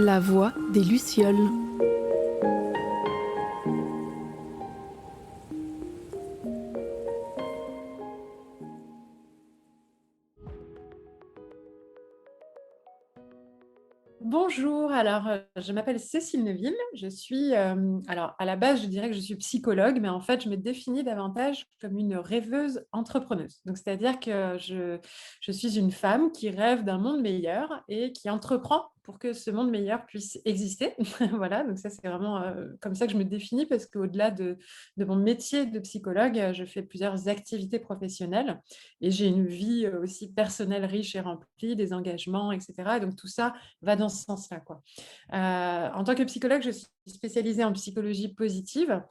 La voix des Lucioles. Bonjour, je m'appelle Cécile Neuville, je suis, alors à la base je dirais que je suis psychologue, mais en fait je me définis davantage comme une rêveuse entrepreneuse. Donc c'est-à-dire que je suis une femme qui rêve d'un monde meilleur et qui entreprend pour que ce monde meilleur puisse exister. Voilà, donc ça c'est vraiment, comme ça que je me définis parce qu'au-delà de mon métier de psychologue, je fais plusieurs activités professionnelles et j'ai une vie, aussi personnelle riche et remplie, des engagements et cetera, et donc tout ça va dans ce sens-là, quoi. En tant que psychologue, je suis spécialisée en psychologie positive,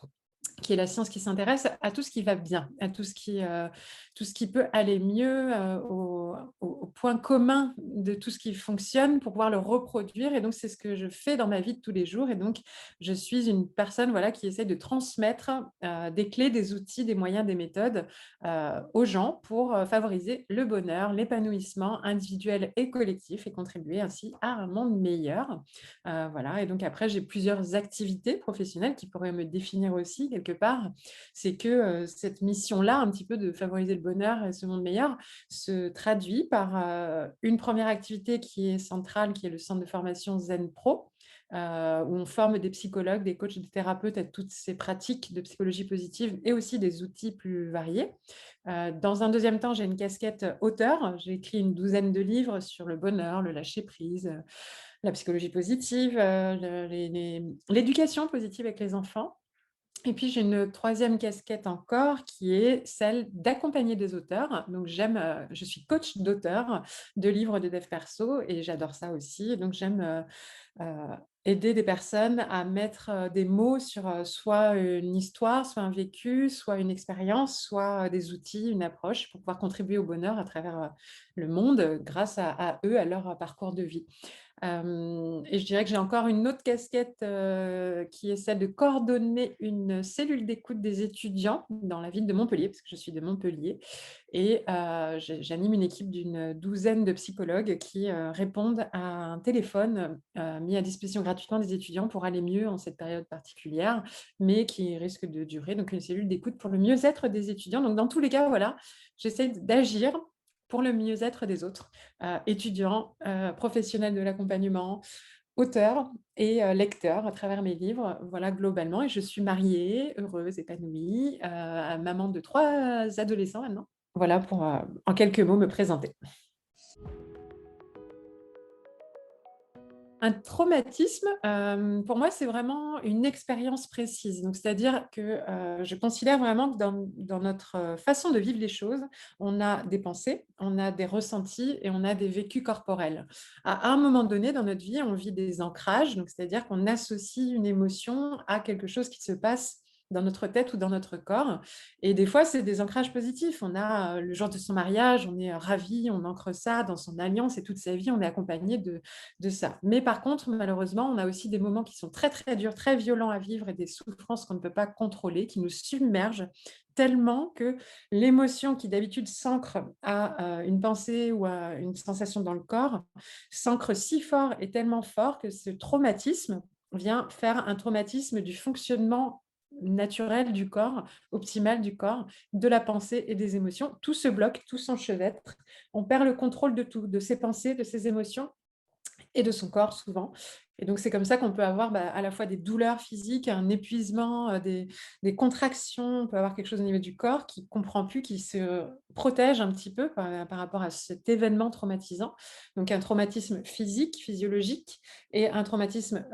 qui est la science qui s'intéresse à tout ce qui va bien, à tout ce qui peut aller mieux, au point commun de tout ce qui fonctionne pour pouvoir le reproduire. Et donc, c'est ce que je fais dans ma vie de tous les jours. Et donc, je suis une personne, voilà, qui essaie de transmettre des clés, des outils, des moyens, des méthodes aux gens pour favoriser le bonheur, l'épanouissement individuel et collectif et contribuer ainsi à un monde meilleur. Voilà. Et donc, après, j'ai plusieurs activités professionnelles qui pourraient me définir aussi quelque part. C'est que cette mission-là, un petit peu de favoriser le bonheur et ce monde meilleur, se traduit par une première activité qui est centrale, qui est le centre de formation Zen Pro, où on forme des psychologues, des coachs, des thérapeutes à toutes ces pratiques de psychologie positive et aussi des outils plus variés. Dans un deuxième temps, j'ai une casquette auteur. J'ai écrit une douzaine de livres sur le bonheur, le lâcher-prise, la psychologie positive, l'éducation positive avec les enfants. Et puis, j'ai une troisième casquette encore qui est celle d'accompagner des auteurs. Donc, je suis coach d'auteur de livres de dev perso et j'adore ça aussi. Donc, j'aime aider des personnes à mettre des mots sur soit une histoire, soit un vécu, soit une expérience, soit des outils, une approche pour pouvoir contribuer au bonheur à travers le monde grâce à eux, à leur parcours de vie. Et je dirais que j'ai encore une autre casquette qui est celle de coordonner une cellule d'écoute des étudiants dans la ville de Montpellier, parce que je suis de Montpellier. Et j'anime une équipe d'une douzaine de psychologues qui répondent à un téléphone mis à disposition gratuitement des étudiants pour aller mieux en cette période particulière, mais qui risque de durer. Donc, une cellule d'écoute pour le mieux-être des étudiants. Donc, dans tous les cas, voilà, j'essaie d'agir pour le mieux-être des autres, étudiants, professionnels de l'accompagnement, auteurs et lecteurs à travers mes livres, voilà globalement. Et je suis mariée, heureuse, épanouie, maman de 3 adolescents maintenant. Voilà pour, en quelques mots, me présenter. Un traumatisme, pour moi, c'est vraiment une expérience précise. Donc, c'est-à-dire que, je considère vraiment que dans notre, façon de vivre les choses, on a des pensées, on a des ressentis et on a des vécus corporels. À un moment donné dans notre vie, on vit des ancrages, donc c'est-à-dire qu'on associe une émotion à quelque chose qui se passe dans notre tête ou dans notre corps. Et des fois, c'est des ancrages positifs. On a, le jour de son mariage, on est, ravis, on ancre ça dans son alliance et toute sa vie, on est accompagné de ça. Mais par contre, malheureusement, on a aussi des moments qui sont très, très durs, très violents à vivre et des souffrances qu'on ne peut pas contrôler, qui nous submergent tellement que l'émotion qui d'habitude s'ancre à une pensée ou à une sensation dans le corps s'ancre si fort et tellement fort que ce traumatisme vient faire un traumatisme du fonctionnement naturel du corps, optimal du corps, de la pensée et des émotions. Tout se bloque, tout s'enchevêtre. On perd le contrôle de tout, de ses pensées, de ses émotions et de son corps souvent. Et donc, c'est comme ça qu'on peut avoir à la fois des douleurs physiques, un épuisement, des contractions. On peut avoir quelque chose au niveau du corps qui ne comprend plus, qui se protège un petit peu par rapport à cet événement traumatisant. Donc, un traumatisme physique, physiologique et un traumatisme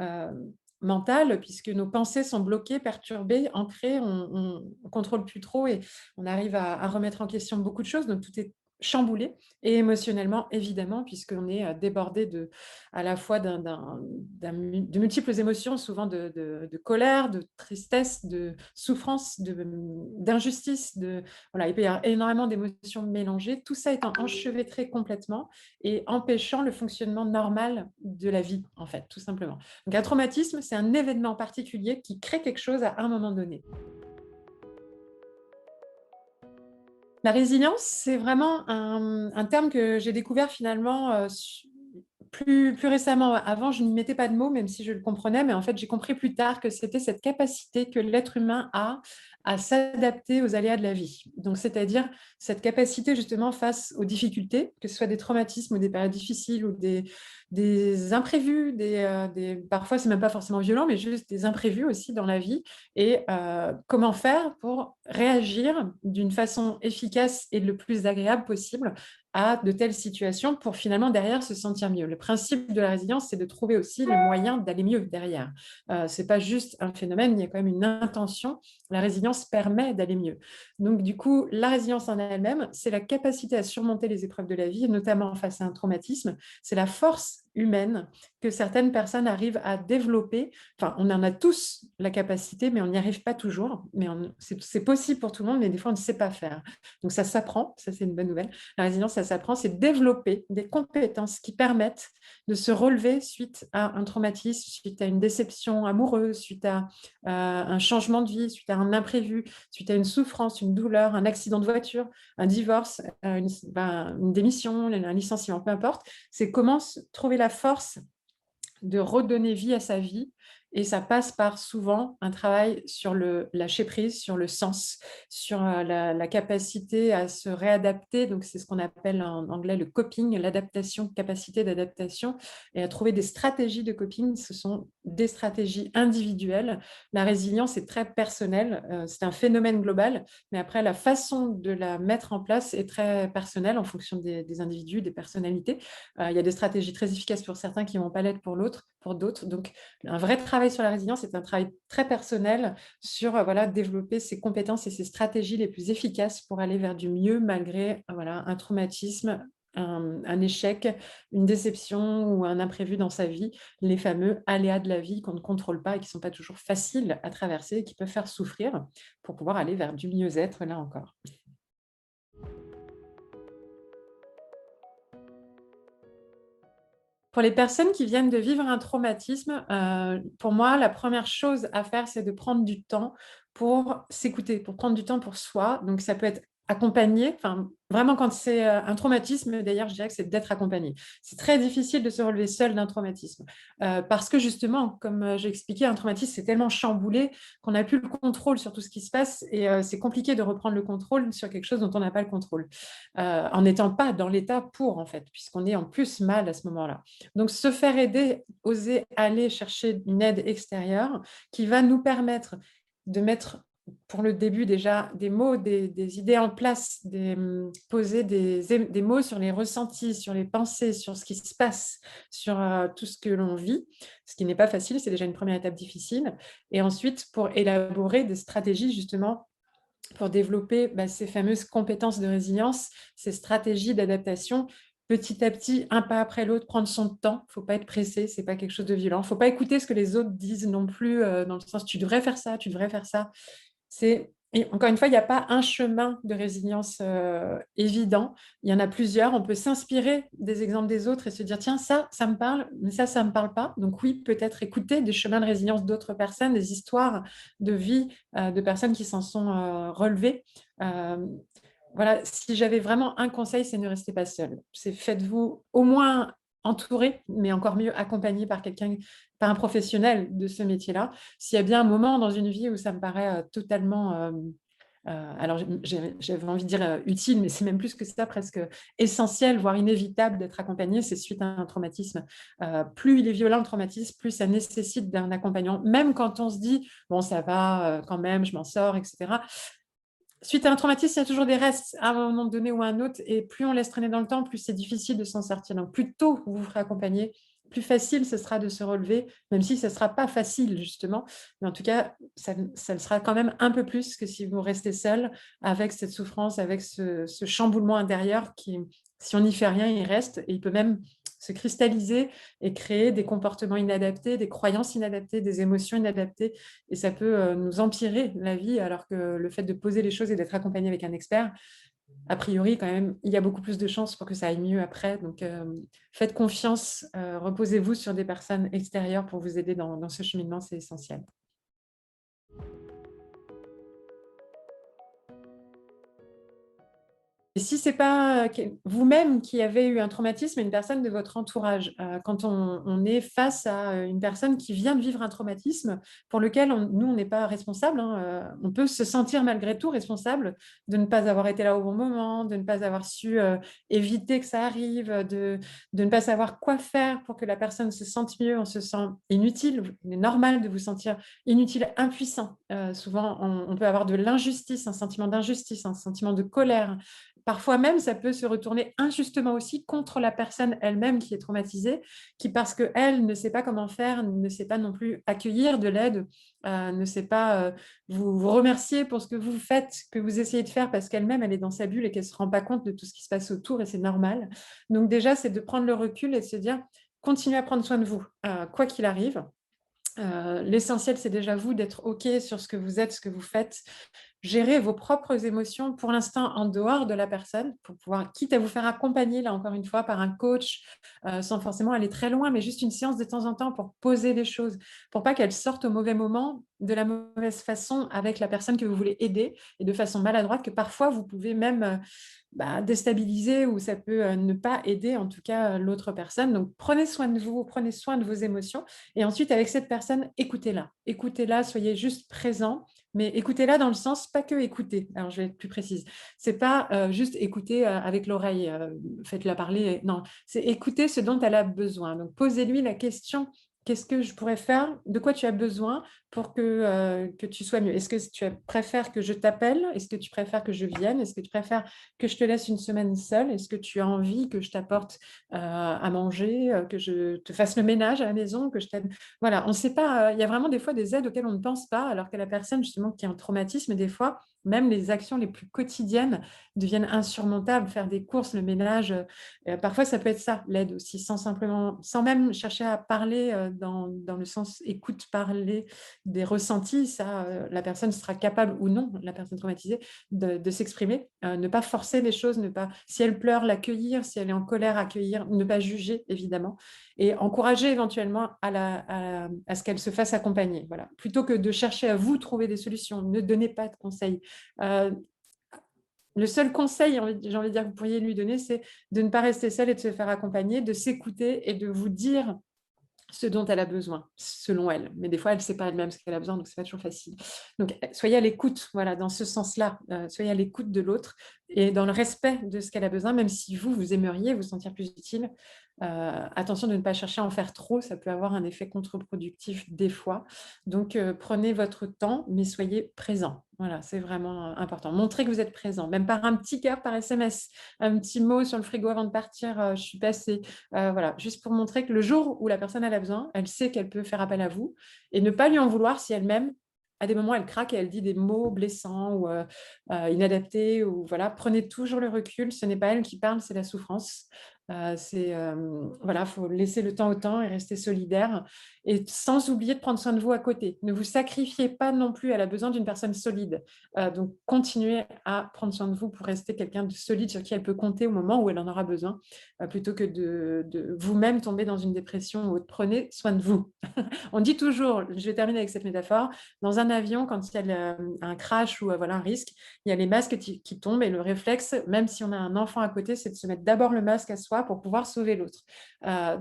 mental, puisque nos pensées sont bloquées, perturbées, ancrées, on ne contrôle plus trop et on arrive à remettre en question beaucoup de choses. Donc, tout est chamboulé et émotionnellement, évidemment, puisqu'on est débordé à la fois de multiples émotions, souvent de colère, de tristesse, de souffrance, d'injustice. Voilà, il peut y avoir énormément d'émotions mélangées. Tout ça étant enchevêtré complètement et empêchant le fonctionnement normal de la vie, en fait, tout simplement. Donc, un traumatisme, c'est un événement particulier qui crée quelque chose à un moment donné. La résilience, c'est vraiment un terme que j'ai découvert finalement plus récemment, avant, je n'y mettais pas de mots, même si je le comprenais, mais en fait, j'ai compris plus tard que c'était cette capacité que l'être humain a à s'adapter aux aléas de la vie. Donc, c'est-à-dire cette capacité justement face aux difficultés, que ce soit des traumatismes ou des périodes difficiles ou des imprévus, parfois, c'est même pas forcément violent, mais juste des imprévus aussi dans la vie. Et comment faire pour réagir d'une façon efficace et le plus agréable possible à de telles situations pour finalement derrière se sentir mieux. Le principe de la résilience, c'est de trouver aussi le moyen d'aller mieux derrière. Ce n'est pas juste un phénomène, il y a quand même une intention. La résilience permet d'aller mieux. Donc du coup, la résilience en elle-même, c'est la capacité à surmonter les épreuves de la vie, notamment face à un traumatisme. C'est la force humaine que certaines personnes arrivent à développer. Enfin, on en a tous la capacité, mais on n'y arrive pas toujours. Mais c'est possible pour tout le monde, mais des fois, on ne sait pas faire. Donc ça s'apprend, ça c'est une bonne nouvelle. La résilience, ça s'apprend, c'est développer des compétences qui permettent de se relever suite à un traumatisme, suite à une déception amoureuse, suite à un changement de vie, suite à un imprévu, suite à une souffrance, une douleur, un accident de voiture, un divorce, une démission, un licenciement, peu importe. C'est comment trouver la force de redonner vie à sa vie. Et ça passe par souvent un travail sur le lâcher prise, sur le sens, sur la capacité à se réadapter. Donc, c'est ce qu'on appelle en anglais le coping, l'adaptation, capacité d'adaptation, et à trouver des stratégies de coping. Ce sont des stratégies individuelles. La résilience est très personnelle. C'est un phénomène global, mais après, la façon de la mettre en place est très personnelle en fonction des individus, des personnalités. Il y a des stratégies très efficaces pour certains qui ne vont pas l'être pour d'autres. Donc, un vrai travail sur la résilience est un travail très personnel sur développer ses compétences et ses stratégies les plus efficaces pour aller vers du mieux malgré un traumatisme, un échec, une déception ou un imprévu dans sa vie, les fameux aléas de la vie qu'on ne contrôle pas et qui ne sont pas toujours faciles à traverser et qui peuvent faire souffrir pour pouvoir aller vers du mieux-être là encore. Pour les personnes qui viennent de vivre un traumatisme, pour moi, la première chose à faire, c'est de prendre du temps pour s'écouter, pour prendre du temps pour soi. Donc, ça peut être accompagné. Enfin, vraiment, quand c'est un traumatisme, d'ailleurs, je dirais que c'est d'être accompagné. C'est très difficile de se relever seul d'un traumatisme parce que justement, comme j'ai expliqué, un traumatisme, c'est tellement chamboulé qu'on n'a plus le contrôle sur tout ce qui se passe et c'est compliqué de reprendre le contrôle sur quelque chose dont on n'a pas le contrôle en n'étant pas dans l'état pour, en fait, puisqu'on est en plus mal à ce moment-là. Donc, se faire aider, oser aller chercher une aide extérieure qui va nous permettre de mettre, pour le début déjà, des mots, des idées en place, poser des mots sur les ressentis, sur les pensées, sur ce qui se passe, sur tout ce que l'on vit, ce qui n'est pas facile, c'est déjà une première étape difficile. Et ensuite, pour élaborer des stratégies, justement, pour développer ces fameuses compétences de résilience, ces stratégies d'adaptation, petit à petit, un pas après l'autre, prendre son temps. Il ne faut pas être pressé, ce n'est pas quelque chose de violent. Il ne faut pas écouter ce que les autres disent non plus, dans le sens tu devrais faire ça, tu devrais faire ça. Et encore une fois, il n'y a pas un chemin de résilience évident. Il y en a plusieurs. On peut s'inspirer des exemples des autres et se dire, tiens, ça me parle, mais ça ne me parle pas. Donc oui, peut-être écouter des chemins de résilience d'autres personnes, des histoires de vie de personnes qui s'en sont relevées. Euh, voilà, si j'avais vraiment un conseil, c'est ne restez pas seul. C'est faites-vous au moins entouré, mais encore mieux accompagné par quelqu'un, par un professionnel de ce métier-là. S'il y a bien un moment dans une vie où ça me paraît totalement, alors j'avais envie de dire utile, mais c'est même plus que ça, presque essentiel, voire inévitable d'être accompagné, c'est suite à un traumatisme. Plus il est violent le traumatisme, plus ça nécessite d'un accompagnement, même quand on se dit, bon, ça va quand même, je m'en sors, etc. Suite à un traumatisme, il y a toujours des restes à un moment donné ou à un autre, et plus on laisse traîner dans le temps, plus c'est difficile de s'en sortir. Donc, plus tôt vous vous ferez accompagner, plus facile ce sera de se relever, même si ce ne sera pas facile, justement. Mais en tout cas, ça le sera quand même un peu plus que si vous restez seul avec cette souffrance, avec ce chamboulement intérieur qui, si on n'y fait rien, il reste, et il peut même se cristalliser et créer des comportements inadaptés, des croyances inadaptées, des émotions inadaptées. Et ça peut nous empirer la vie, alors que le fait de poser les choses et d'être accompagné avec un expert, a priori, quand même, il y a beaucoup plus de chances pour que ça aille mieux après. Donc, faites confiance, reposez-vous sur des personnes extérieures pour vous aider dans ce cheminement, c'est essentiel. Et si c'est pas vous-même qui avez eu un traumatisme, une personne de votre entourage, quand on est face à une personne qui vient de vivre un traumatisme pour lequel nous, on n'est pas responsable, hein, on peut se sentir malgré tout responsable de ne pas avoir été là au bon moment, de ne pas avoir su éviter que ça arrive, de ne pas savoir quoi faire pour que la personne se sente mieux. On se sent inutile. Il est normal de vous sentir inutile, impuissant. Souvent, on peut avoir de l'injustice, un sentiment d'injustice, un sentiment de colère. Parfois même, ça peut se retourner injustement aussi contre la personne elle-même qui est traumatisée, qui, parce qu'elle ne sait pas comment faire, ne sait pas non plus accueillir de l'aide, ne sait pas vous remercier pour ce que vous faites, que vous essayez de faire, parce qu'elle-même, elle est dans sa bulle et qu'elle ne se rend pas compte de tout ce qui se passe autour, et c'est normal. Donc déjà, c'est de prendre le recul et de se dire, continuez à prendre soin de vous, quoi qu'il arrive. L'essentiel, c'est déjà vous d'être OK sur ce que vous êtes, ce que vous faites. Gérer vos propres émotions, pour l'instant, en dehors de la personne, pour pouvoir, quitte à vous faire accompagner, là encore une fois, par un coach, sans forcément aller très loin, mais juste une séance de temps en temps pour poser les choses, pour pas qu'elles sortent au mauvais moment, de la mauvaise façon, avec la personne que vous voulez aider, et de façon maladroite, que parfois vous pouvez même déstabiliser, ou ça peut ne pas aider, en tout cas, l'autre personne. Donc, prenez soin de vous, prenez soin de vos émotions, et ensuite, avec cette personne, écoutez-la. Écoutez-la, soyez juste présent, mais écoutez-la dans le sens, pas que écouter. Alors, je vais être plus précise. C'est pas juste écouter avec l'oreille, faites-la parler. Non, c'est écouter ce dont elle a besoin. Donc, posez-lui la question, qu'est-ce que je pourrais faire? De quoi tu as besoin pour que tu sois mieux? Est-ce que tu préfères que je t'appelle? Est-ce que tu préfères que je vienne? Est-ce que tu préfères que je te laisse une semaine seule? Est-ce que tu as envie que je t'apporte à manger, que je te fasse le ménage à la maison, que je t'aide? Voilà, on ne sait pas. Il y a vraiment des fois des aides auxquelles on ne pense pas, alors que la personne justement qui a un traumatisme, des fois, même les actions les plus quotidiennes deviennent insurmontables. Faire des courses, le ménage, parfois ça peut être ça, l'aide aussi, sans même chercher à parler dans le sens écoute, parler des ressentis. Ça, la personne sera capable ou non, la personne traumatisée, de s'exprimer, ne pas forcer les choses, ne pas, si elle pleure, l'accueillir, si elle est en colère, accueillir, ne pas juger, évidemment, et encourager éventuellement à ce qu'elle se fasse accompagner. Voilà. Plutôt que de chercher à vous trouver des solutions, ne donnez pas de conseils. Euh, le seul conseil, j'ai envie de dire, que vous pourriez lui donner, c'est de ne pas rester seule et de se faire accompagner, de s'écouter et de vous dire ce dont elle a besoin, selon elle. Mais des fois, elle ne sait pas elle-même ce qu'elle a besoin, donc ce n'est pas toujours facile. Donc, soyez à l'écoute, voilà, dans ce sens-là. Soyez à l'écoute de l'autre et dans le respect de ce qu'elle a besoin, même si vous, vous aimeriez vous sentir plus utile. Attention de ne pas chercher à en faire trop, ça peut avoir un effet contre-productif des fois. Donc, prenez votre temps, mais soyez présent. Voilà, c'est vraiment important. Montrez que vous êtes présent, même par un petit cœur par SMS, un petit mot sur le frigo avant de partir, je suis passée. Voilà, juste pour montrer que le jour où la personne elle a besoin, elle sait qu'elle peut faire appel à vous, et ne pas lui en vouloir si elle-même, à des moments, elle craque et elle dit des mots blessants ou inadaptés. Ou voilà, prenez toujours le recul. Ce n'est pas elle qui parle, c'est la souffrance. Voilà, faut laisser le temps au temps et rester solidaire, et sans oublier de prendre soin de vous à côté. Ne vous sacrifiez pas non plus. Elle a besoin d'une personne solide. Donc, continuez à prendre soin de vous pour rester quelqu'un de solide sur qui elle peut compter au moment où elle en aura besoin, plutôt que de vous-même tomber dans une dépression ou autre. Prenez soin de vous. On dit toujours, je vais terminer avec cette métaphore, dans un avion, quand il y a un crash ou voilà, un risque, il y a les masques qui tombent, et le réflexe, même si on a un enfant à côté, c'est de se mettre d'abord le masque à soi pour pouvoir sauver l'autre.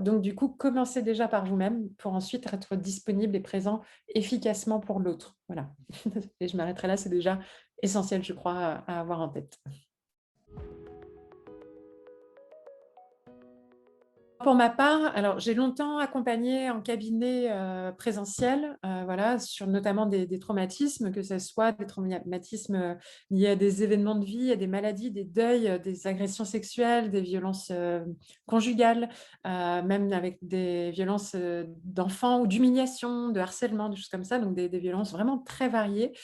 Donc du coup, commencez déjà par vous-même pour ensuite être disponible et présent efficacement pour l'autre. Voilà. Et je m'arrêterai là, c'est déjà essentiel, je crois, à avoir en tête. Pour ma part, alors j'ai longtemps accompagné en cabinet présentiel, voilà, sur notamment des traumatismes, que ce soit des traumatismes liés à des événements de vie, à des maladies, des deuils, des agressions sexuelles, des violences conjugales, même avec des violences d'enfants ou d'humiliation, de harcèlement, des choses comme ça, donc des violences vraiment très variées.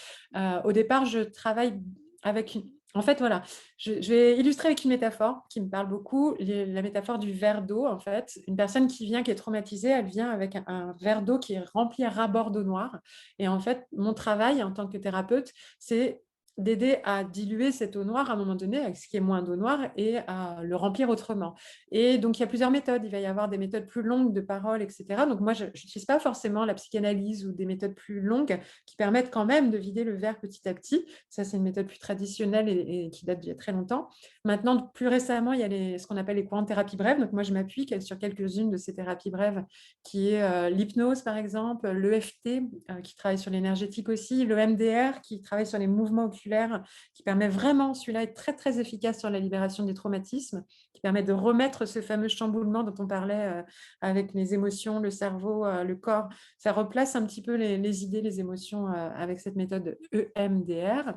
Au départ, je travaille avec en fait, voilà, je vais illustrer avec une métaphore qui me parle beaucoup, la métaphore du verre d'eau. En fait, une personne qui vient, qui est traumatisée, elle vient avec un verre d'eau qui est rempli à ras-bord d'eau noire. Et en fait, mon travail en tant que thérapeute, c'est d'aider à diluer cette eau noire à un moment donné avec ce qui est moins d'eau noire et à le remplir autrement. Et donc il y a plusieurs méthodes. Il va y avoir des méthodes plus longues de parole et cetera. Donc moi, je n'utilise pas forcément la psychanalyse ou des méthodes plus longues qui permettent quand même de vider le verre petit à petit. Ça, c'est une méthode plus traditionnelle et qui date d'il y a très longtemps. Maintenant, plus récemment, il y a ce qu'on appelle les courants de thérapie brève. Donc moi, je m'appuie sur quelques-unes de ces thérapies brèves, qui est l'hypnose, par exemple, l'EFT, qui travaille sur l'énergétique aussi, le MDR, qui travaille sur les mouvements oculaires, qui permet vraiment, celui-là est très, très efficace sur la libération des traumatismes, qui permet de remettre ce fameux chamboulement dont on parlait avec les émotions, le cerveau, le corps. Ça replace un petit peu les idées, les émotions avec cette méthode EMDR.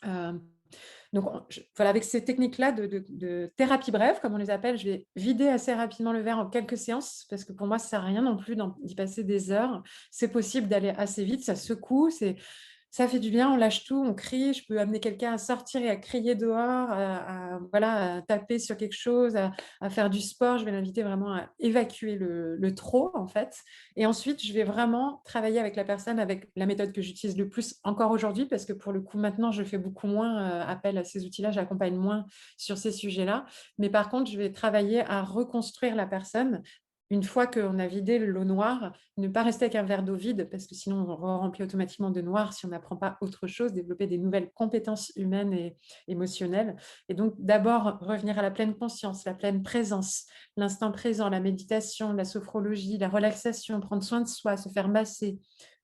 Euh, donc, voilà, avec ces techniques-là de thérapie brève, comme on les appelle, je vais vider assez rapidement le verre en quelques séances, parce que pour moi, ça ne sert à rien non plus d'y passer des heures. C'est possible d'aller assez vite, ça secoue, ça fait du bien, on lâche tout, on crie. Je peux amener quelqu'un à sortir et à crier dehors, voilà, à taper sur quelque chose, à faire du sport. Je vais l'inviter vraiment à évacuer le trop, en fait. Et ensuite, je vais vraiment travailler avec la personne avec la méthode que j'utilise le plus encore aujourd'hui, parce que pour le coup, maintenant, je fais beaucoup moins appel à ces outils-là, j'accompagne moins sur ces sujets-là. Mais par contre, je vais travailler à reconstruire la personne. Une fois qu'on a vidé l'eau noire, ne pas rester avec un verre d'eau vide, parce que sinon on remplit automatiquement de noir si on n'apprend pas autre chose, développer des nouvelles compétences humaines et émotionnelles. Et donc d'abord revenir à la pleine conscience, la pleine présence, l'instant présent, la méditation, la sophrologie, la relaxation, prendre soin de soi, se faire masser,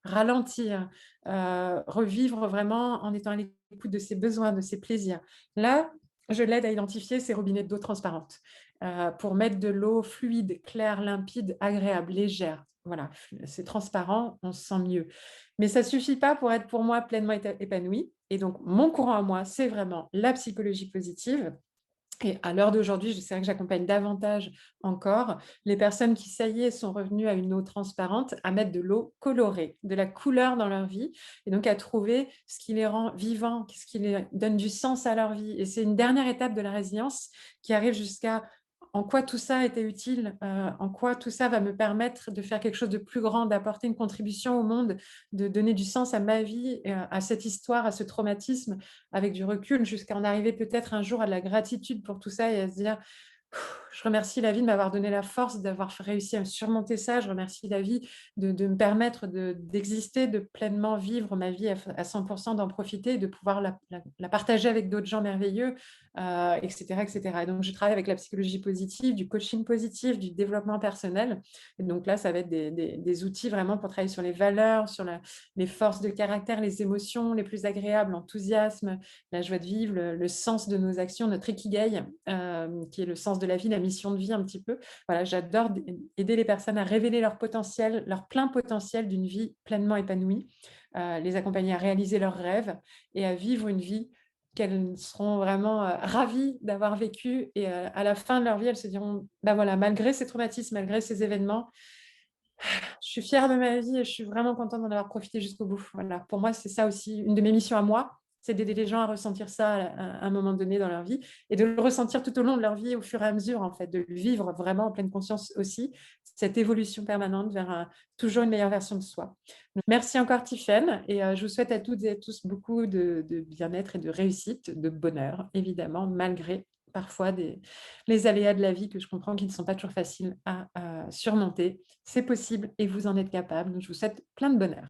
ralentir, revivre vraiment en étant à l'écoute de ses besoins, de ses plaisirs. Là, je l'aide à identifier ses robinets d'eau transparentes pour mettre de l'eau fluide, claire, limpide, agréable, légère. Voilà, c'est transparent, on se sent mieux. Mais ça ne suffit pas pour être pour moi pleinement épanoui. Et donc, mon courant à moi, c'est vraiment la psychologie positive. Et à l'heure d'aujourd'hui, c'est vrai que j'accompagne davantage encore les personnes qui, ça y est, sont revenues à une eau transparente, à mettre de l'eau colorée, de la couleur dans leur vie, et donc à trouver ce qui les rend vivants, ce qui les donne du sens à leur vie. Et c'est une dernière étape de la résilience qui arrive jusqu'à en quoi tout ça était utile, en quoi tout ça va me permettre de faire quelque chose de plus grand, d'apporter une contribution au monde, de donner du sens à ma vie, à cette histoire, à ce traumatisme, avec du recul, jusqu'à en arriver peut-être un jour à de la gratitude pour tout ça et à se dire je remercie la vie de m'avoir donné la force d'avoir réussi à surmonter ça. Je remercie la vie de me permettre d'exister, de pleinement vivre ma vie à 100%, d'en profiter et de pouvoir la partager avec d'autres gens merveilleux, etc., etc. Et donc, je travaille avec la psychologie positive, du coaching positif, du développement personnel. Et donc là, ça va être des outils vraiment pour travailler sur les valeurs, sur les forces de caractère, les émotions les plus agréables, l'enthousiasme, la joie de vivre, le sens de nos actions, notre ikigai, qui est le sens de la vie, la mission de vie un petit peu. Voilà, j'adore aider les personnes à révéler leur potentiel, leur plein potentiel d'une vie pleinement épanouie, les accompagner à réaliser leurs rêves et à vivre une vie qu'elles seront vraiment ravies d'avoir vécue. Et à la fin de leur vie, elles se diront, ben voilà, malgré ces traumatismes, malgré ces événements, je suis fière de ma vie et je suis vraiment contente d'en avoir profité jusqu'au bout. Voilà. Pour moi, c'est ça aussi, une de mes missions à moi, c'est d'aider les gens à ressentir ça à un moment donné dans leur vie et de le ressentir tout au long de leur vie au fur et à mesure, en fait, de le vivre vraiment en pleine conscience aussi, cette évolution permanente vers toujours une meilleure version de soi. Donc, merci encore, Tiffaine, et je vous souhaite à toutes et à tous beaucoup de bien-être et de réussite, de bonheur, évidemment, malgré parfois les aléas de la vie que je comprends qui ne sont pas toujours faciles à surmonter. C'est possible et vous en êtes capable. Donc, je vous souhaite plein de bonheur.